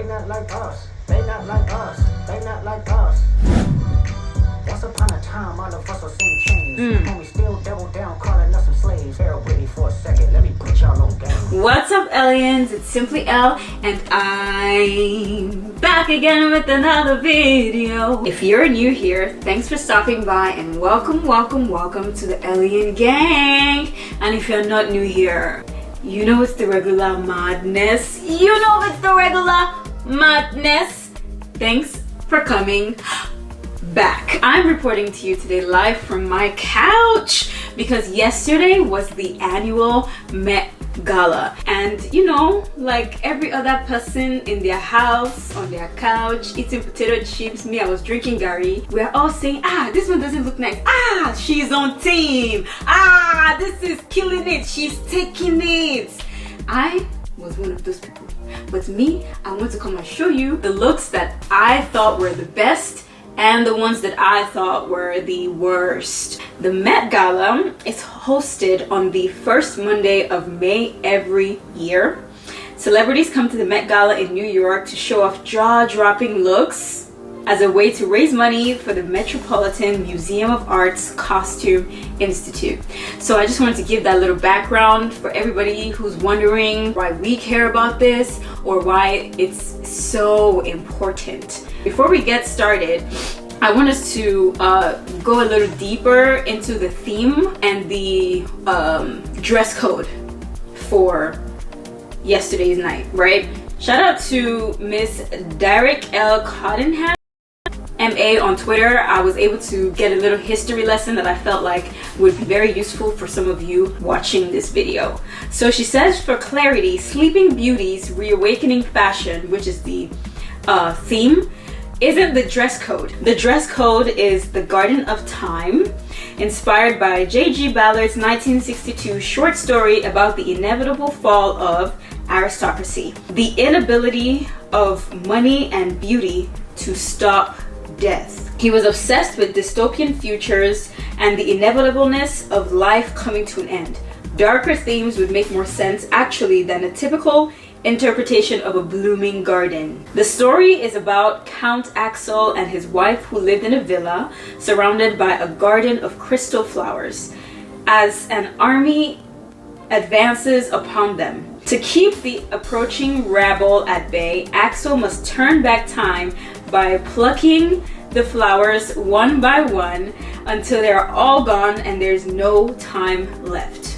They not like us. They not like us. They not like us. Once upon a time, all of us was in chains. Homie still double down, calling us some slaves. Bear with me for a second. Let me put y'all on game. What's up, Elians? It's Simply L, and I'm back again with another video. If you're new here, thanks for stopping by, and welcome to the Elian gang. And if you're not new here, you know it's the regular madness. Thanks for coming back. I'm reporting to you today live from my couch because yesterday was the annual MET Gala, and you know, like every other person in their house on their couch eating potato chips, me, I was drinking gari. We're all saying, this one doesn't look nice, she's on team, this is killing it, she's taking it. I was one of those people, but me, I want to come and show you the looks that I thought were the best and the ones that I thought were the worst. The Met Gala is hosted on the first Monday of May every year. Celebrities come to the Met Gala in New York to show off jaw-dropping looks as a way to raise money for the Metropolitan Museum of Art's Costume Institute. So I just wanted to give that little background for everybody who's wondering why we care about this or why it's so important. Before we get started, I want us to go a little deeper into the theme and the dress code for yesterday's night, right? Shout out to Miss Derek L. Cottenham, MA on Twitter. I was able to get a little history lesson that I felt like would be very useful for some of you watching this video. So she says, for clarity, Sleeping Beauty's Reawakening Fashion, which is the theme, isn't the dress code. The dress code is the Garden of Time, inspired by J.G. Ballard's 1962 short story about the inevitable fall of aristocracy, the inability of money and beauty to stop death. He was obsessed with dystopian futures and the inevitableness of life coming to an end. Darker themes would make more sense actually than a typical interpretation of a blooming garden. The story is about Count Axel and his wife who lived in a villa surrounded by a garden of crystal flowers. As an army advances upon them, to keep the approaching rabble at bay, Axel must turn back time by plucking the flowers one by one until they are all gone and there's no time left.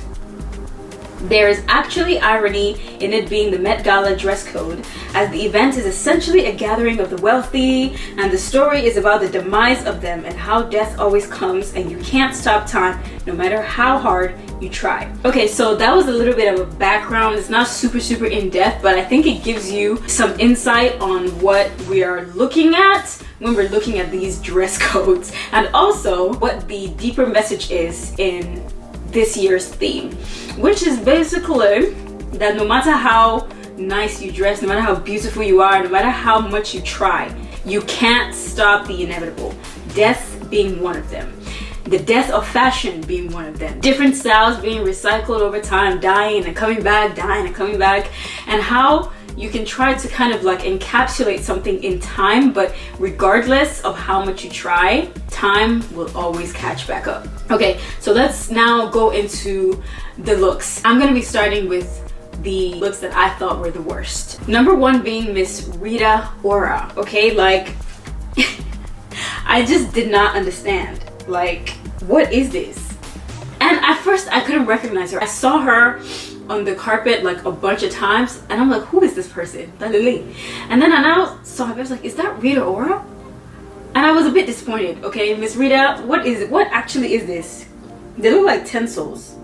There is actually irony in it being the Met Gala dress code, as the event is essentially a gathering of the wealthy, and the story is about the demise of them and how death always comes and you can't stop time no matter how hard you try. Okay, so that was a little bit of a background. It's not super in-depth, but I think it gives you some insight on what we are looking at when we're looking at these dress codes, and also what the deeper message is in this year's theme, which is basically that no matter how nice you dress, no matter how beautiful you are, no matter how much you try, you can't stop the inevitable. Death being one of them. The death of fashion being one of them. Different styles being recycled over time, dying and coming back, and how you can try to kind of like encapsulate something in time, but regardless of how much you try, time will always catch back up. Okay, so let's now go into the looks. I'm gonna be starting with the looks that I thought were the worst. Number one being Miss Rita Ora. Okay, like I just did not understand. Like, what is this? And at first I couldn't recognize her. I saw her on the carpet like a bunch of times and I'm like, who is this person? And then I now saw her, I was like, is that Rita Ora? And I was a bit disappointed. Okay, Miss Rita, what is it? What actually is this? They look like tinsels.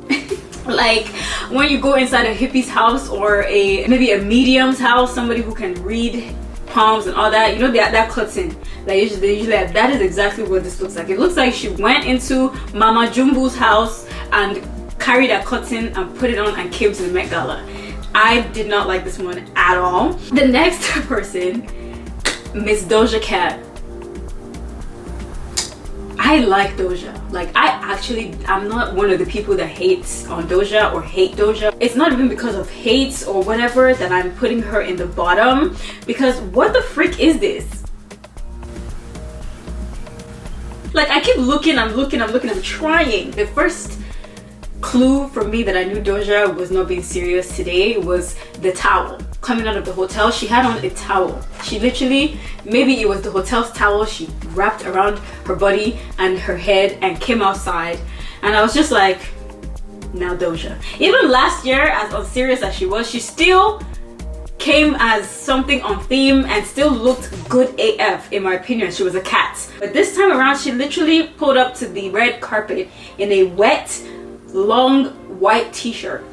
Like when you go inside a hippie's house or maybe a medium's house, somebody who can read palms and all that, you know, that cotton they usually have. That is exactly what this looks like. It looks like she went into Mama Jumbo's house and carried that cotton and put it on and came to the Met Gala. I did not like this one at all. The next person, Miss Doja Cat. I like Doja. Like I'm not one of the people that hates on Doja or hate Doja. It's not even because of hates or whatever that I'm putting her in the bottom, because what the frick is this? Like, I keep looking, I'm trying. The first clue for me that I knew Doja was not being serious today was the towel. Coming out of the hotel, she had on a towel. She literally, maybe it was the hotel's towel, she wrapped around her body and her head and came outside. And I was just like, now Doja. Even last year, as unserious as she was, she still came as something on theme and still looked good AF, in my opinion. She was a cat. But this time around, she literally pulled up to the red carpet in a wet, long white t-shirt.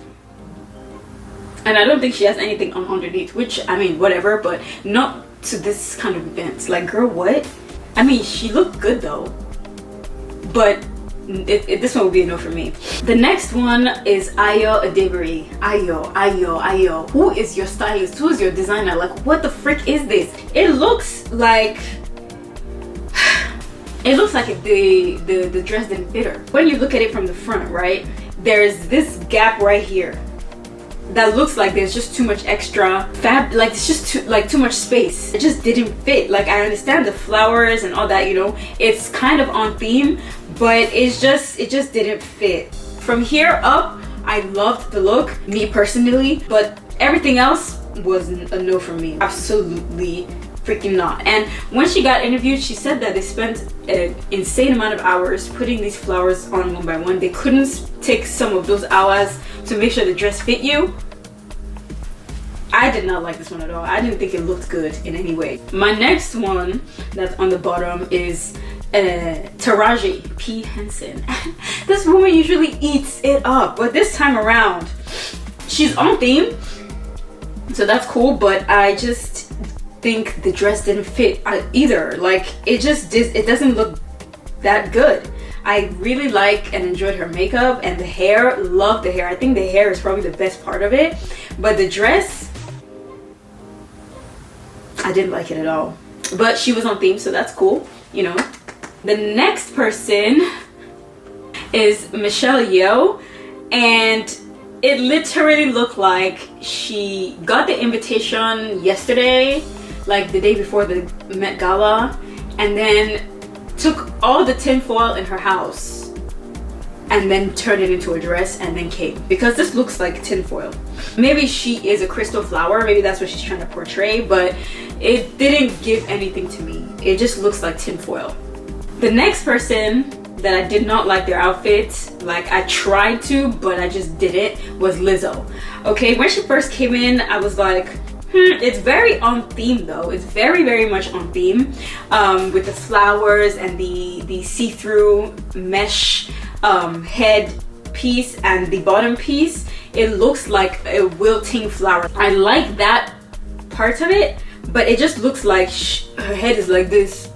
And I don't think she has anything on underneath, which, I mean, whatever, but not to this kind of event. Like, girl, what? I mean, she looked good though, but this one will be a no for me. The next one is Ayo Adebiri. Ayo. Who is your stylist? Who is your designer? Like, what the frick is this? It looks like the dress didn't fit her. When you look at it from the front, right, there's this gap right here that looks like there's just too much extra fab, like it's just too much space. It just didn't fit. Like, I understand the flowers and all that, you know, it's kind of on theme, but it just didn't fit. From here up, I loved the look, me personally, but everything else was a no for me. Absolutely freaking not. And when she got interviewed, she said that they spent an insane amount of hours putting these flowers on one by one. They couldn't take some of those hours to make sure the dress fit you. I did not like this one at all. I didn't think it looked good in any way. My next one that's on the bottom is Taraji P. Henson. This woman usually eats it up, but this time around, she's on theme, so that's cool, but I just think the dress didn't fit either. Like, it doesn't look that good. I really like and enjoyed her makeup and the hair. Love the hair. I think the hair is probably the best part of it, but the dress, I didn't like it at all. But she was on theme, so that's cool, you know. The next person is Michelle Yeoh, and it literally looked like she got the invitation yesterday, like the day before the Met Gala, and then took all the tinfoil in her house and then turned it into a dress and then came, because this looks like tinfoil. Maybe she is a crystal flower, maybe that's what she's trying to portray, but it didn't give anything to me. It just looks like tinfoil. The next person that I did not like their outfit, like I tried to, but I just didn't, was Lizzo. Okay, when she first came in, I was like, it's very on theme though. It's very, very much on theme, with the flowers and the see-through mesh head piece and the bottom piece. It looks like a wilting flower. I like that part of it, but it just looks like her head is like this.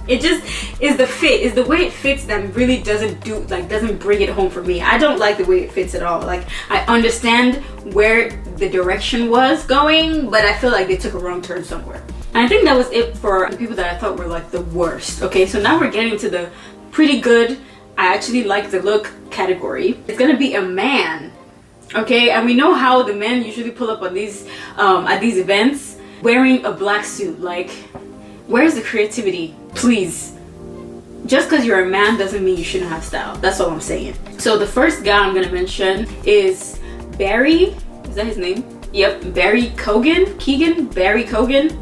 It just is the fit, is the way it fits that really doesn't bring it home for me. I don't like the way it fits at all. Like, I understand where the direction was going, but I feel like they took a wrong turn somewhere. And I think that was it for the people that I thought were like the worst. Okay, so now we're getting to the pretty good, I actually like the look category. It's gonna be a man, okay? And we know how the men usually pull up on these at these events wearing a black suit. Like, where's the creativity? Please. Just because you're a man doesn't mean you shouldn't have style. That's all I'm saying. So the first guy I'm gonna mention is Barry. Is that his name? Yep, Barry Keoghan. Barry Keoghan.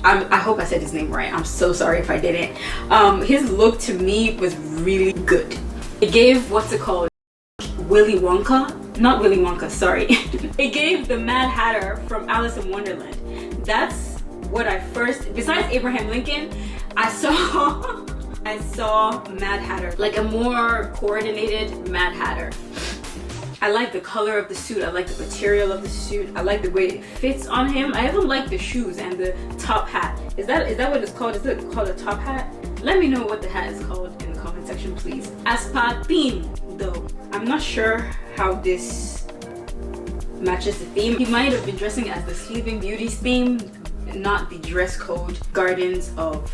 I hope I said his name right. I'm so sorry if I didn't. His look to me was really good. It gave, what's it called? Willy Wonka? Not Willy Wonka, sorry. It gave the Mad Hatter from Alice in Wonderland. That's what I first, besides Abraham Lincoln, I saw Mad Hatter, like a more coordinated Mad Hatter. I like the color of the suit, I like the material of the suit, I like the way it fits on him. I even like the shoes and the top hat. Is that what it's called? Is it called a top hat? Let me know what the hat is called in the comment section, please. As per theme though, I'm not sure how this matches the theme. He might have been dressing as the Sleeping Beauty's theme, not the dress code Gardens of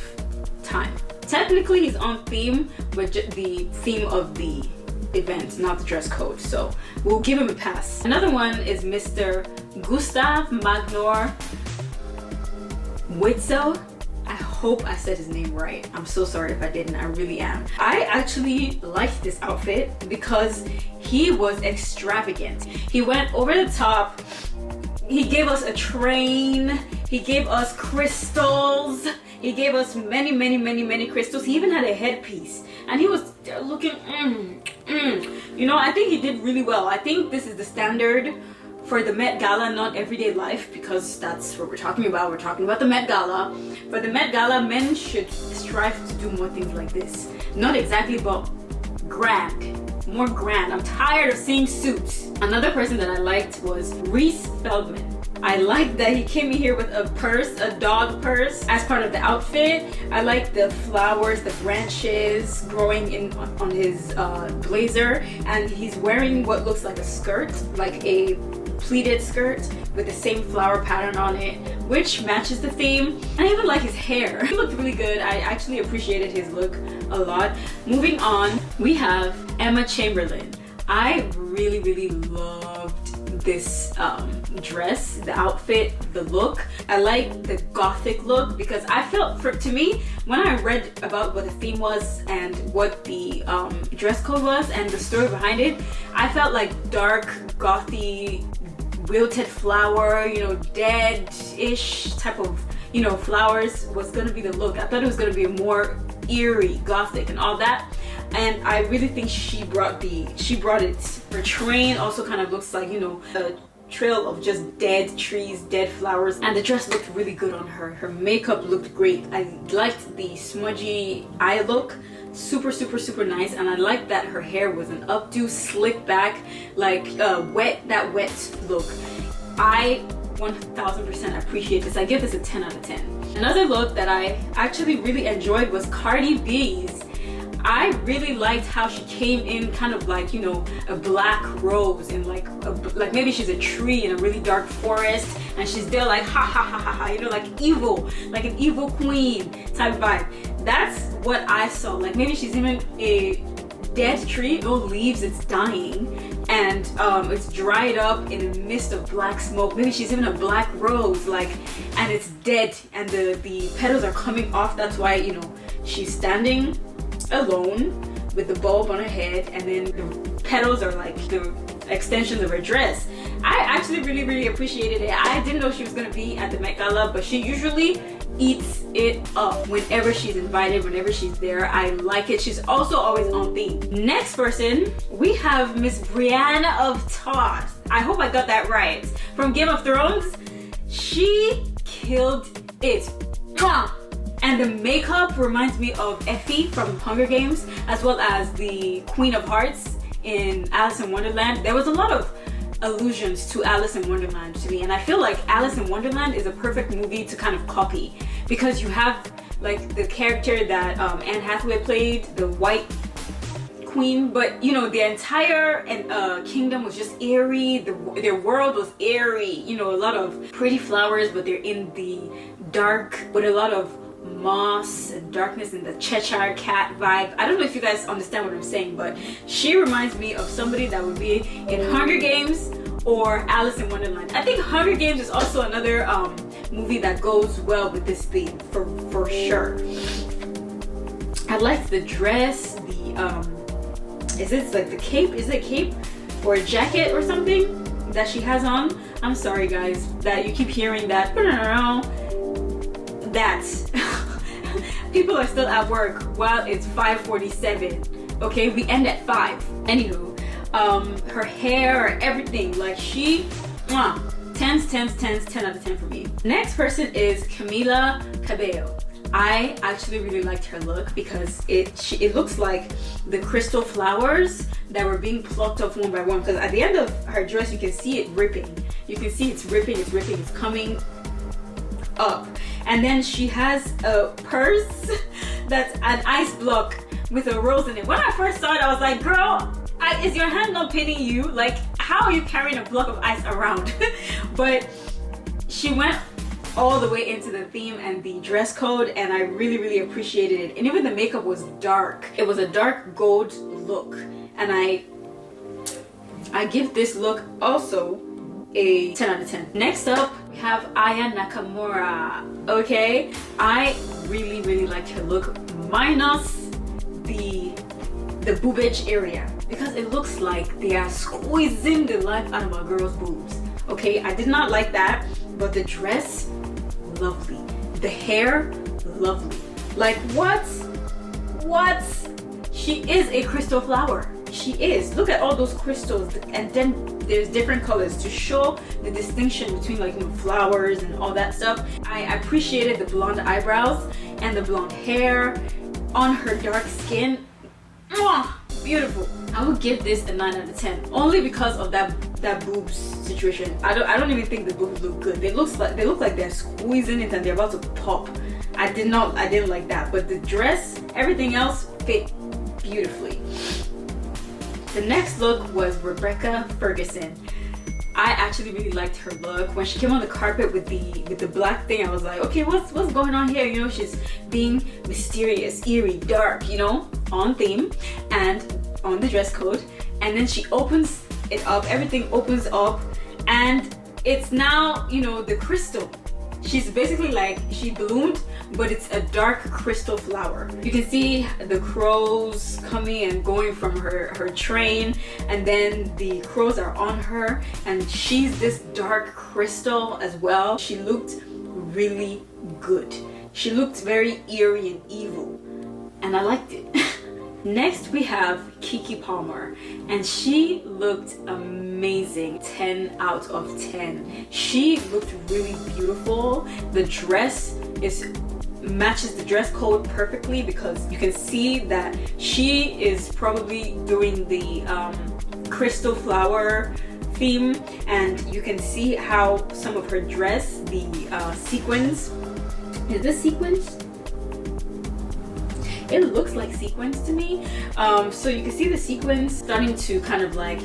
time. Technically he's on theme, but the theme of the event, not the dress code, so we'll give him a pass. Another one is Mr. Gustav Magnor Witzel. I hope I said his name right. I'm so sorry if I didn't. I really am. I actually liked this outfit because he was extravagant. He went over the top. He gave us a train. He gave us crystals. He gave us many crystals. He even had a headpiece, and he was looking you know, I think he did really well. I think this is the standard for the Met Gala, not everyday life, because that's what we're talking about. We're talking about the Met Gala. For the Met Gala, men should strive to do more things like this. Not exactly, but grand, more grand. I'm tired of seeing suits. Another person that I liked was Reese Feldman. I like that he came in here with a purse, a dog purse, as part of the outfit. I like the flowers, the branches growing in on his blazer, and he's wearing what looks like a skirt, like a pleated skirt with the same flower pattern on it, which matches the theme. And I even like his hair. He looked really good. I actually appreciated his look a lot. Moving on, we have Emma Chamberlain. I really loved this dress, the outfit, the look. I like the gothic look because I felt, to me, when I read about what the theme was and what the dress code was and the story behind it, I felt like dark, gothy, wilted flower, you know, dead-ish type of, you know, flowers was gonna be the look. I thought it was gonna be a more eerie, gothic and all that. And I really think she brought it. Her train also kind of looks like, you know, a trail of just dead trees, dead flowers, and the dress looked really good on her. Her makeup looked great. I liked the smudgy eye look. Super nice. And I liked that her hair was an updo, slick back, like wet look. I 1000% appreciate this. I give this a 10 out of 10. Another look that I actually really enjoyed was Cardi B's. I really liked how she came in kind of like, you know, a black rose in like maybe she's a tree in a really dark forest, and she's there like ha, you know, like evil, like an evil queen type vibe. That's what I saw. Like maybe she's even a dead tree, no leaves, it's dying, and it's dried up in the midst of black smoke. Maybe she's even a black rose, like, and it's dead, and the petals are coming off. That's why, you know, she's standing alone with the bulb on her head, and then the petals are like the extensions of her dress. I actually really appreciated it. I didn't know she was gonna be at the Met Gala, but she usually eats it up whenever she's invited, whenever she's there. I like it. She's also always on theme. Next person, we have Miss Brienne of Tarth. I hope I got that right. From Game of Thrones. She killed it. Mwah! And the makeup reminds me of Effie from Hunger Games, as well as the Queen of Hearts in Alice in Wonderland. There was a lot of allusions to Alice in Wonderland to me, and I feel like Alice in Wonderland is a perfect movie to kind of copy, because you have like the character that Anne Hathaway played, the White Queen, but you know, the entire kingdom was just eerie. Their world was eerie, you know, a lot of pretty flowers, but they're in the dark with a lot of moss and darkness and the Cheshire Cat vibe. I don't know if you guys understand what I'm saying, but she reminds me of somebody that would be in Hunger Games or Alice in Wonderland. I think Hunger Games is also another movie that goes well with this theme for sure. I liked the dress, is this like the cape? Is it a cape or a jacket or something that she has on? I'm sorry guys that you keep hearing that. That people are still at work while it's 5:47. Okay, we end at 5. Anywho, her hair, everything, like she, 10 out of 10 for me. Next person is Camila Cabello. I actually really liked her look because it looks like the crystal flowers that were being plucked off one by one, because at the end of her dress you can see it ripping. You can see it's ripping, it's coming up. And then she has a purse that's an ice block with a rose in it. When I first saw it, I was like, girl, is your hand not pitying you? Like, how are you carrying a block of ice around? But she went all the way into the theme and the dress code, and I really appreciated it. And even the makeup was dark. It was a dark gold look, and I give this look also a 10 out of 10. Next up, we have Aya Nakamura. Okay, I really liked her look, minus the boobage area, because it looks like they are squeezing the life out of a girl's boobs. Okay, I did not like that, but the dress, lovely. The hair, lovely. Like, what? She is a crystal flower. She is. Look at all those crystals, and then there's different colors to show the distinction between, like, you know, flowers and all that stuff. I appreciated the blonde eyebrows and the blonde hair on her dark skin. Mwah! Beautiful. I would give this a 9 out of 10, only because of that boobs situation. I don't even think the boobs look good. They look like they're squeezing it and they're about to pop. I didn't like that. But the dress, everything else fit beautifully. The next look was Rebecca Ferguson. I actually really liked her look. When she came on the carpet with the black thing, I was like, okay, what's going on here? You know, she's being mysterious, eerie, dark, you know, on theme and on the dress code. And then she opens it up, everything opens up, and it's now, you know, the crystal. She's basically like, she bloomed, but it's a dark crystal flower. You can see the crows coming and going from her train, and then the crows are on her, and she's this dark crystal as well. She looked really good. She looked very eerie and evil, and I liked it. Next we have Kiki Palmer, and she looked amazing. 10 out of 10. She looked really beautiful. The dress matches the dress code perfectly, because you can see that she is probably doing the crystal flower theme, and you can see how some of her dress, the sequins, is this sequins? It looks like sequins to me. So you can see the sequins starting to kind of like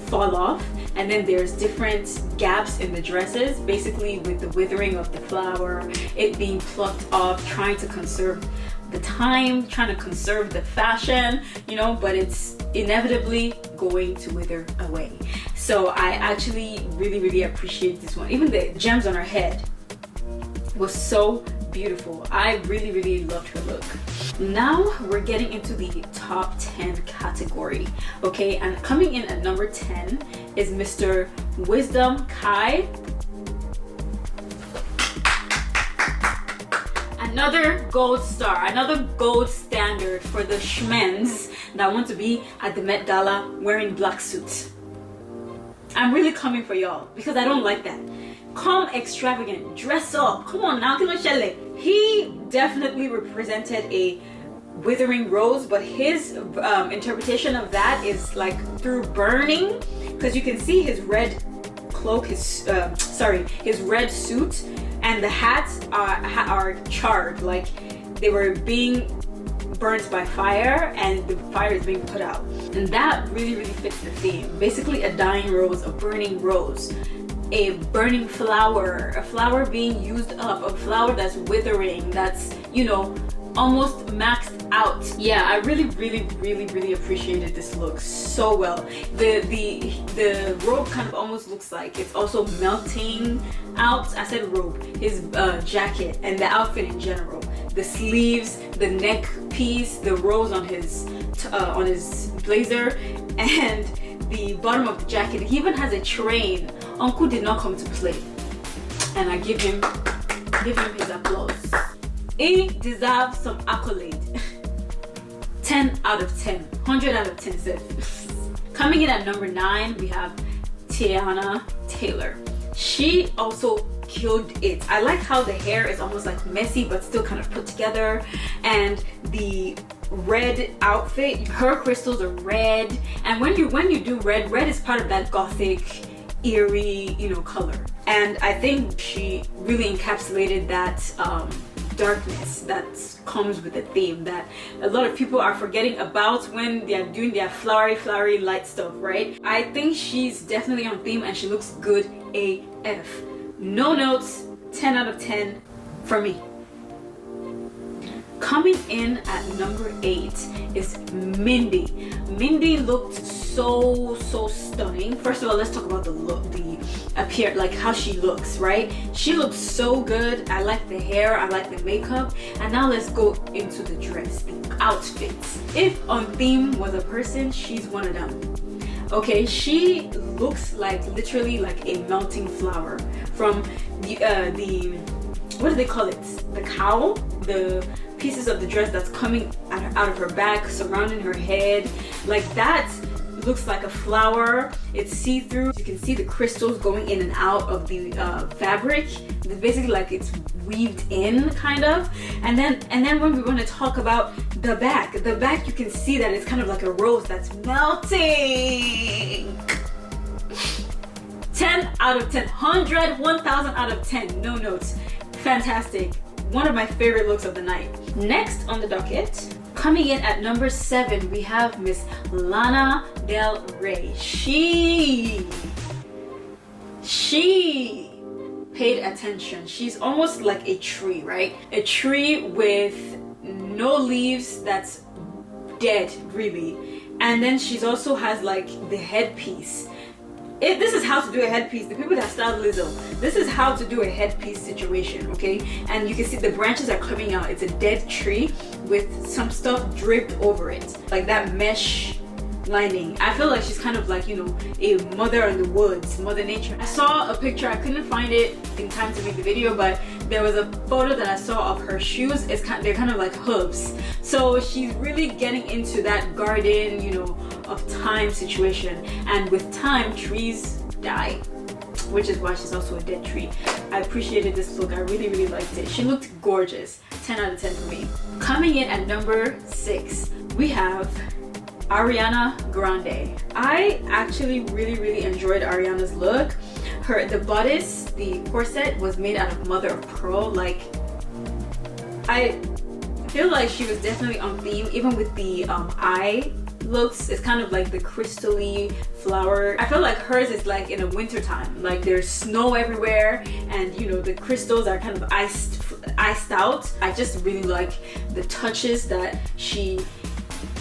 fall off, and then there's different gaps in the dresses, basically with the withering of the flower, it being plucked off, trying to conserve the time, trying to conserve the fashion, you know, but it's inevitably going to wither away. So I actually really appreciate this one. Even the gems on her head was so beautiful. I really loved her look. Now we're getting into the top 10 category. Okay, and coming in at number 10 is Mr. Wisdom Kai. Another gold star, another gold standard for the shmens that want to be at the Met Gala wearing black suits. I'm really coming for y'all, because I don't like that. Come extravagant, dress up, come on now, he definitely represented a withering rose, but his interpretation of that is like through burning, because you can see his red cloak, his red suit, and the hats are charred, like they were being burnt by fire, and the fire is being put out, and that really fits the theme. Basically a dying rose, a burning rose, a burning flower, a flower being used up, a flower that's withering, that's, you know, almost maxed out. Yeah, I really appreciated this look so well. The robe kind of almost looks like it's also melting out. I said robe, his jacket, and the outfit in general, the sleeves, the neck piece, the rose on his blazer, and the bottom of the jacket. He even has a train. Uncle did not come to play, and I give him his applause. He deserves some accolade. 10 out of 10, 100 out of 10 said. Coming in at number 9, we have Tiana Taylor. She also killed it. I like how the hair is almost like messy but still kind of put together, and the red outfit, her crystals are red, and when you do red is part of that gothic, eerie, you know, color, and I think she really encapsulated that darkness that comes with the theme that a lot of people are forgetting about when they are doing their flowery light stuff, right? I think she's definitely on theme, and she looks good AF. No notes, 10 out of 10 for me. Coming in at number 8 is Mindy. Mindy looked so stunning. First of all, let's talk about the look, the appear, like how she looks, right? She looks so good. I like the hair, I like the makeup, and now let's go into the dress, the outfits. If On Theme was a person, she's one of them. Okay, she looks like literally like a melting flower from the what do they call it? The cowl, the pieces of the dress that's coming out of her back, surrounding her head, like that. Looks like a flower. It's see-through. You can see the crystals going in and out of the fabric. It's basically like it's weaved in, kind of. And then when we want to talk about the back you can see that it's kind of like a rose that's melting. 10 out of 10, 100, 1000 out of 10. No notes. Fantastic. One of my favorite looks of the night. Next on the docket, coming in at number 7, we have Miss Lana Del Rey. She paid attention. She's almost like a tree, right? A tree with no leaves, that's dead, really. And then she's also has like the headpiece. This is how to do a headpiece. The people that styled Lizzo, this is how to do a headpiece situation, okay? And you can see the branches are coming out. It's a dead tree with some stuff draped over it, like that mesh lining. I feel like she's kind of like, you know, a mother in the woods, Mother Nature. I saw a picture, I couldn't find it in time to make the video, but there was a photo that I saw of her shoes. They're kind of like hooves. So she's really getting into that garden, you know, of time situation. And with time, trees die, which is why she's also a dead tree. I appreciated this look. I really liked it. She looked gorgeous. 10 out of 10 for me. Coming in at number 6, we have Ariana Grande. I actually really enjoyed Ariana's look. The bodice, the corset was made out of mother of pearl. Like, I feel like she was definitely on theme, even with the eye looks. It's kind of like the crystally flower. I feel like hers is like in a winter time, like there's snow everywhere, and you know the crystals are kind of iced out. I just really like the touches that she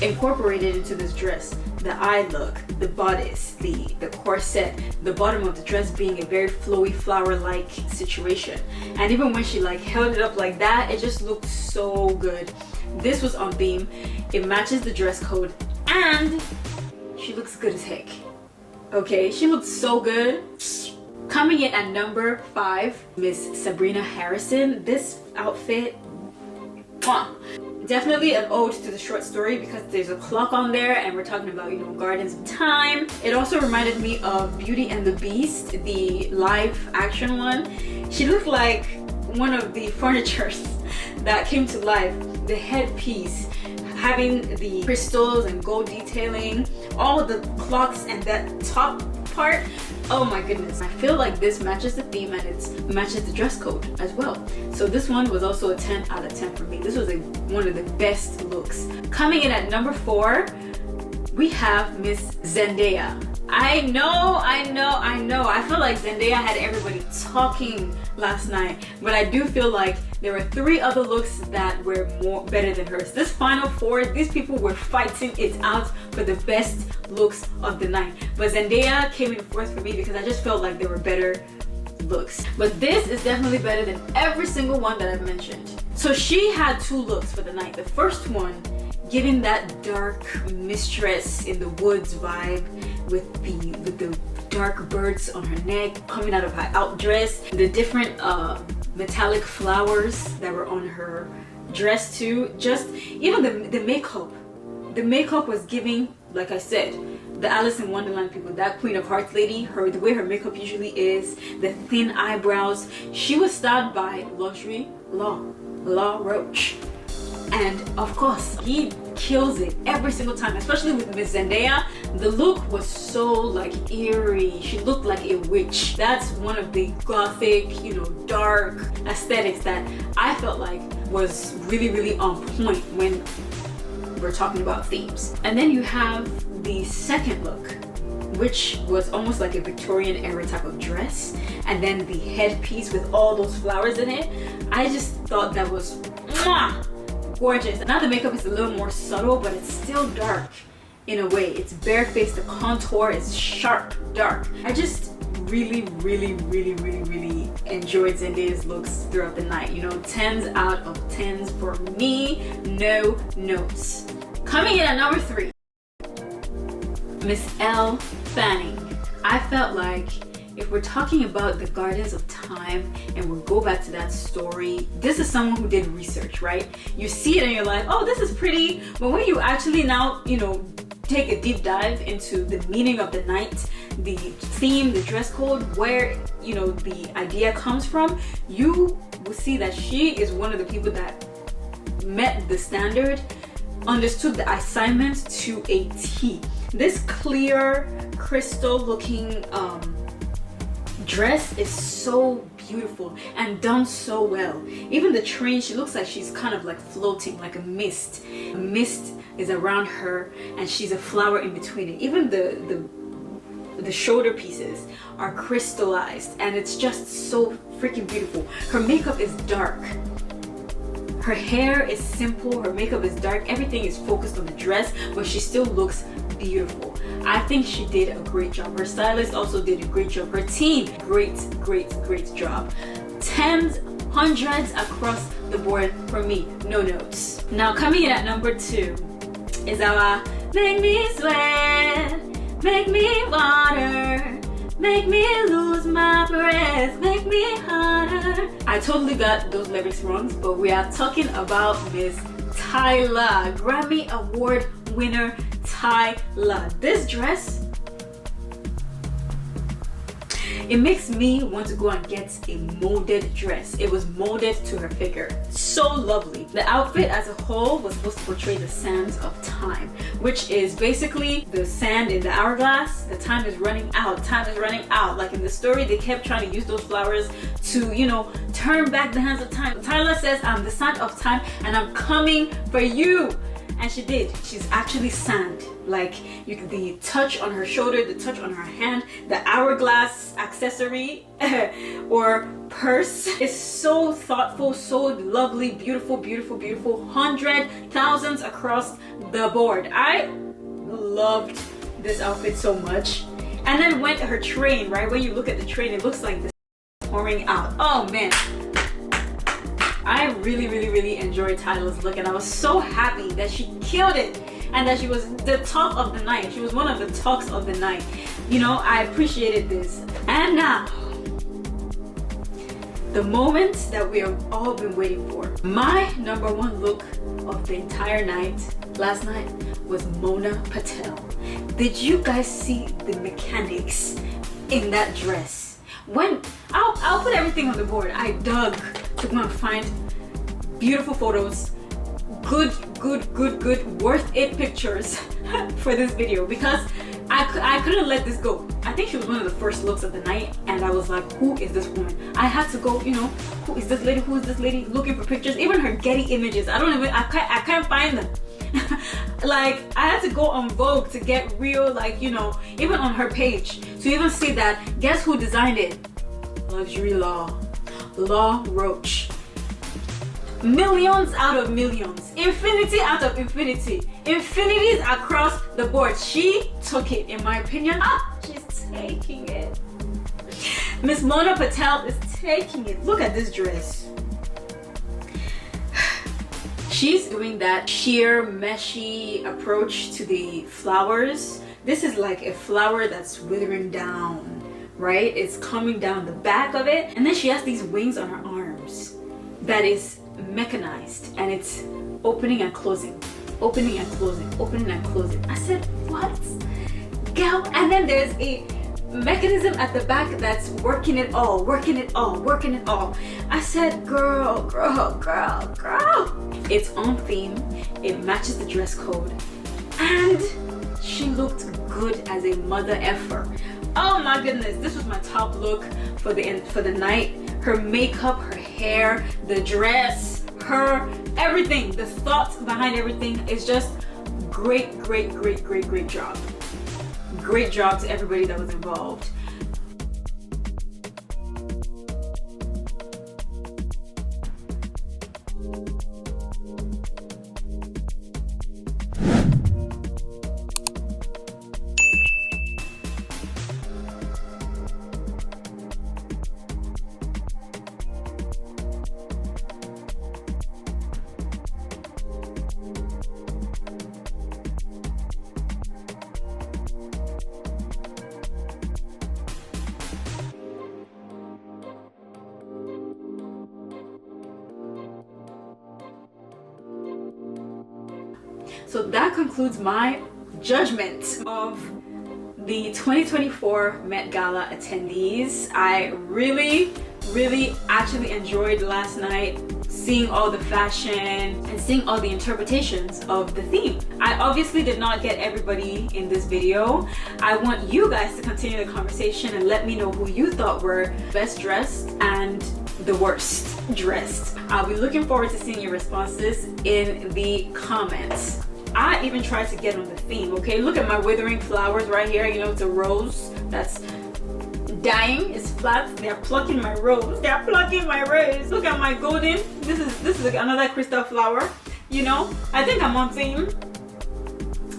incorporated into this dress. The eye look, the bodice, the corset, the bottom of the dress being a very flowy flower-like situation. And even when she like held it up like that, it just looked so good. This was on theme. It matches the dress code, and she looks good as heck. Okay, she looks so good. Coming in at number 5, Miss Sabrina Harrison. This outfit, definitely an ode to the short story because there's a clock on there and we're talking about, you know, gardens of time. It also reminded me of Beauty and the Beast, the live action one. She looked like one of the furnitures that came to life. The headpiece, having the crystals and gold detailing, all of the clocks and that top part. Oh my goodness. I feel like this matches the theme and it matches the dress code as well. So this one was also a 10 out of 10 for me. This was one of the best looks. Coming in at number 4, we have Miss Zendaya. I know. I feel like Zendaya had everybody talking last night, but I do feel like there were 3 other looks that were better than hers. This final 4, these people were fighting it out for the best looks of the night. But Zendaya came in 4th for me because I just felt like there were better looks. But this is definitely better than every single one that I've mentioned. So she had 2 looks for the night. The first one, giving that dark mistress in the woods vibe with the dark birds on her neck coming out of her outdress, the different metallic flowers that were on her dress too. Just even the makeup. The makeup was giving, like I said, the Alice in Wonderland people, that Queen of Hearts lady, the way her makeup usually is, the thin eyebrows. She was styled by Luxury La Roche. And of course, he kills it every single time, especially with Miss Zendaya. The look was so like eerie. She looked like a witch. That's one of the gothic, you know, dark aesthetics that I felt like was really on point when we're talking about themes. And then you have the second look, which was almost like a Victorian era type of dress, and then the headpiece with all those flowers in it. I just thought that was gorgeous. Now the makeup is a little more subtle, but it's still dark in a way. It's barefaced, the contour is sharp, dark. I just really enjoyed Zendaya's looks throughout the night. You know, 10s out of 10s for me, no notes. Coming in at number 3, Miss Elle Fanning. I felt like if we're talking about the Gardens of Time and we'll go back to that story, this is someone who did research, right? You see it and you're like, oh, this is pretty. But when you actually now, you know, take a deep dive into the meaning of the night, the theme, the dress code, where, you know, the idea comes from, you will see that she is one of the people that met the standard, understood the assignment to a T. This clear, crystal looking dress is so beautiful and done so well. Even the train, she looks like she's kind of like floating, like a mist. A mist is around her and she's a flower in between it. Even the shoulder pieces are crystallized and it's just so freaking beautiful. Her makeup is dark. Her hair is simple, her makeup is dark, everything is focused on the dress, but she still looks beautiful. I think she did a great job. Her stylist also did a great job. Her team, great job. 10s, 100s across the board for me, no notes. Now coming in at number 2 is our Make Me Sweat, Make Me Water, Make Me Lose My Breath, Make Me Harder. I totally got those lyrics wrong, but we are talking about Miss Tyla, Grammy Award winner Tyla. This dress, it makes me want to go and get a molded dress. It was molded to her figure. So lovely. The outfit as a whole was supposed to portray the sands of time, which is basically the sand in the hourglass. The time is running out. Time is running out. Like in the story, they kept trying to use those flowers to, you know, turn back the hands of time. Tyla says, I'm the sand of time and I'm coming for you. And she did. She's actually sand. Like the touch on her shoulder, the touch on her hand, the hourglass accessory or purse is so thoughtful, so lovely, beautiful, 100,000s across the board. I loved this outfit so much. And then when her train, right? When you look at the train, it looks like this pouring out. Oh man. I really enjoyed Tyla's look and I was so happy that she killed it and that she was the talk of the night. She was one of the talks of the night. You know, I appreciated this. And now, the moment that we have all been waiting for. My number 1 look of the entire night, last night, was Mona Patel. Did you guys see the mechanics in that dress? When I'll put everything on the board. I dug to go and find beautiful photos, good worth it pictures for this video because I couldn't let this go. I think she was one of the first looks of the night and I was like, who is this woman? I had to go, you know, who is this lady, looking for pictures. Even her Getty images, I can't find them. Like I had to go on Vogue to get real, like, you know, even on her page to even see that. Guess who designed it? Luxury Law Roach. Millions out of millions, infinity out of infinity, infinities across the board. She took it, in my opinion. She's taking it. Miss Mona Patel is taking it. Look at this dress. She's doing that sheer meshy approach to the flowers. This is like a flower that's withering down, right? It's coming down the back of it, and then she has these wings on her arms that is mechanized and it's opening and closing, opening and closing, opening and closing. I said, what? Girl, and then there's a mechanism at the back that's working it all. I said, girl. It's on theme, it matches the dress code, and she looked good as a mother effer. Oh my goodness, this was my top look for the night. Her makeup, her hair, the dress, her everything, the thought behind everything is just great job. great job to everybody that was involved. So that concludes my judgment of the 2024 Met Gala attendees. I really actually enjoyed last night seeing all the fashion and seeing all the interpretations of the theme. I obviously did not get everybody in this video. I want you guys to continue the conversation and let me know who you thought were best dressed and the worst dressed. I'll be looking forward to seeing your responses in the comments. I even tried to get on the theme, okay? Look at my withering flowers right here. You know, it's a rose that's dying. It's flat. They're plucking my rose. They're plucking my rose. Look at my golden. This is another crystal flower. You know, I think I'm on theme.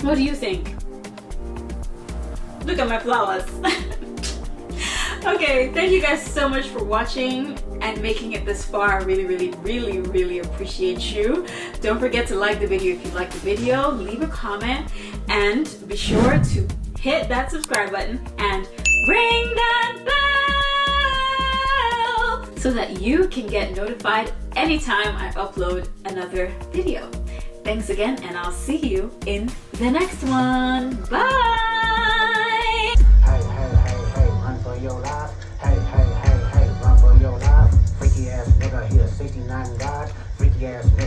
What do you think? Look at my flowers. Okay, thank you guys so much for watching and making it this far. I really appreciate you. Don't forget to like the video if you like the video, leave a comment, and be sure to hit that subscribe button and ring that bell so that you can get notified anytime I upload another video. Thanks again, and I'll see you in the next one. Bye! Run for your life. Hey, run for your life. Freaky ass nigga, he a 69 God. Freaky ass nigga.